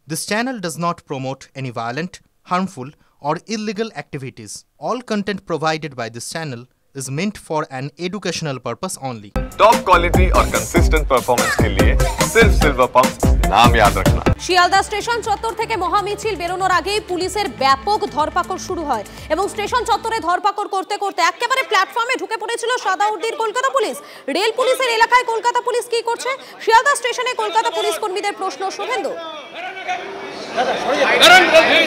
This channel does not promote any violent, harmful, or illegal activities. All content provided by this channel is meant for an educational purpose only. Top quality और consistent performance के लिए सिर्फ silver pump नाम याद रखना। Sealdah station চত্বর থেকে মহামিছিল বেরোনোর আগেই পুলিশের ব্যাপক ধরপাকড় শুরু হয় এবং স্টেশন চত্বরে ধরপাকড় করতে করতে একেবারে প্ল্যাটফর্মে ঢুকে পড়েছিল সাদাউদ্দির কলকাতা পুলিশ। রেল পুলিশের এলাকায় কলকাতা পুলিশ কি করছে? শিয়ালদা স্টেশনে কলকাতা পুলিশ কর্মীদের প্রশ্ন শুভেন্দু।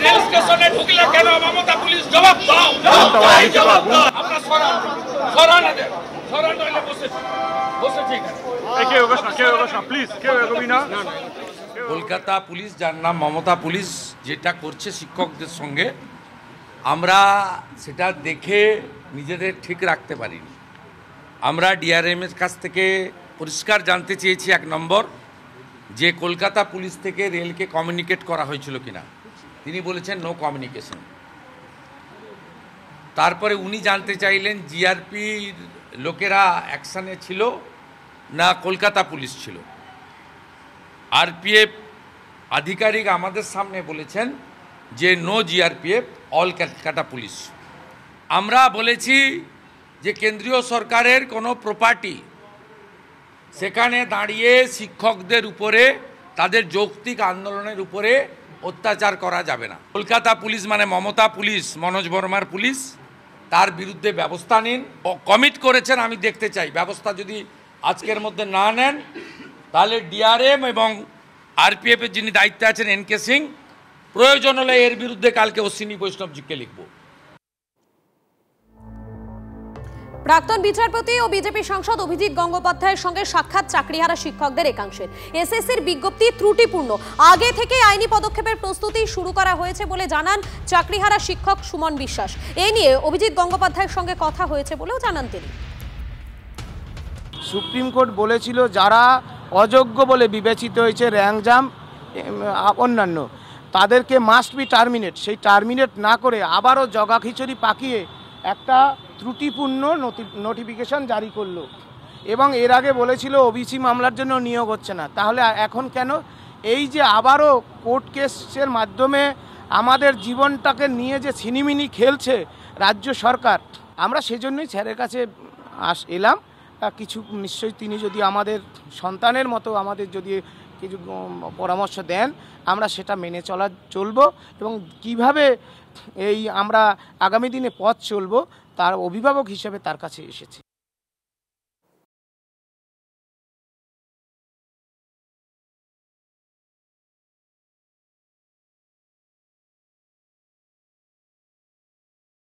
রেল স্টেশনে ঢুকলে কেন মমতা পুলিশ জবাব দাও? আমরা সরান দেব সরান হইলে বসে ঠিক আছে। প্লিজ কেউ এগোবি না। কলকাতা পুলিশ যার নাম মমতা পুলিশ যেটা করছে শিক্ষকদের সঙ্গে আমরা সেটা দেখে নিজেদের ঠিক রাখতে পারিনি। আমরা ডিআরএমের কাছ থেকে পরিষ্কার জানতে চেয়েছি এক নম্বর যে কলকাতা পুলিশ থেকে রেলকে কমিউনিকেট করা হয়েছিল কিনা। তিনি বলেছেন নো কমিউনিকেশন। তারপরে উনি জানতে চাইলেন জিআরপির লোকেরা অ্যাকশানে ছিল না কলকাতা পুলিশ ছিল। আরপিএফ আধিকারিক আমাদের সামনে বলেছেন যে no GRPF all Calcutta police. আমরা বলেছি যে কেন্দ্রীয় সরকারের কোনো প্রপার্টি সেখানে দাঁড়িয়ে শিক্ষকদের উপরে তাদের যৌক্তিক আন্দোলনের উপরে অত্যাচার করা যাবে না। কলকাতা পুলিশ মানে মমতা পুলিশ, মনোজ বর্মার পুলিশ, তার বিরুদ্ধে ব্যবস্থা নিন। কমিট করেছেন, আমি দেখতে চাই ব্যবস্থা যদি আজকের মধ্যে না নেন তাহলে ডিআরএম এবং আরপিএফের যিনি দায়িত্বে আছেন এনকে সিং প্রয়োজন হলে এর বিরুদ্ধে কালকে অশ্বিনী বৈষ্ণবজিকে লিখব। প্রাক্তন বিচারপতি ও বিজেপি সাংসদ অভিজিৎ গঙ্গোপাধ্যায়ের সঙ্গে সাক্ষাৎ চাকরিহারা শিক্ষকদের একাংশের। এসএসসির বিজ্ঞপ্তি ত্রুটিপূর্ণ, আগে থেকে আইনি পদক্ষেপের প্রস্তুতি শুরু করা হয়েছে বলে জানান চাকরিহারা শিক্ষক সুমন বিশ্বাস। এ নিয়ে অভিজিৎ গঙ্গোপাধ্যায়ের সঙ্গে কথা হয়েছে বলেও জানান তিনি। সুপ্রিম কোর্ট বলেছিল যারা অযোগ্য বলে বিবেচিত হয়েছে র্যাঙ্কজাম অন্যান্য তাদেরকে মাস্ট বি টার্মিনেট, সেই টার্মিনেট না করে আবারও জগা খিচুড়ি পাকিয়ে একটা ত্রুটিপূর্ণ নোটিফিকেশন জারি করলো এবং এর আগে বলেছিল ওবিসি মামলার জন্য নিয়োগ হচ্ছে না। তাহলে এখন কেন? এই যে আবারও কোর্ট কেসের মাধ্যমে আমাদের জীবনটাকে নিয়ে যে ছিনিমিনি খেলছে রাজ্য সরকার, আমরা সেজন্যই স্যারের কাছে এলাম। কিছু নিশ্চয়ই তিনি যদি আমাদের সন্তানের মতো আমাদের যদি কিছু পরামর্শ দেন আমরা সেটা মেনে চলবো এবং কিভাবে এই আমরা আগামী দিনে পথ চলবো তার অভিভাবক হিসেবে তার কাছে এসেছি।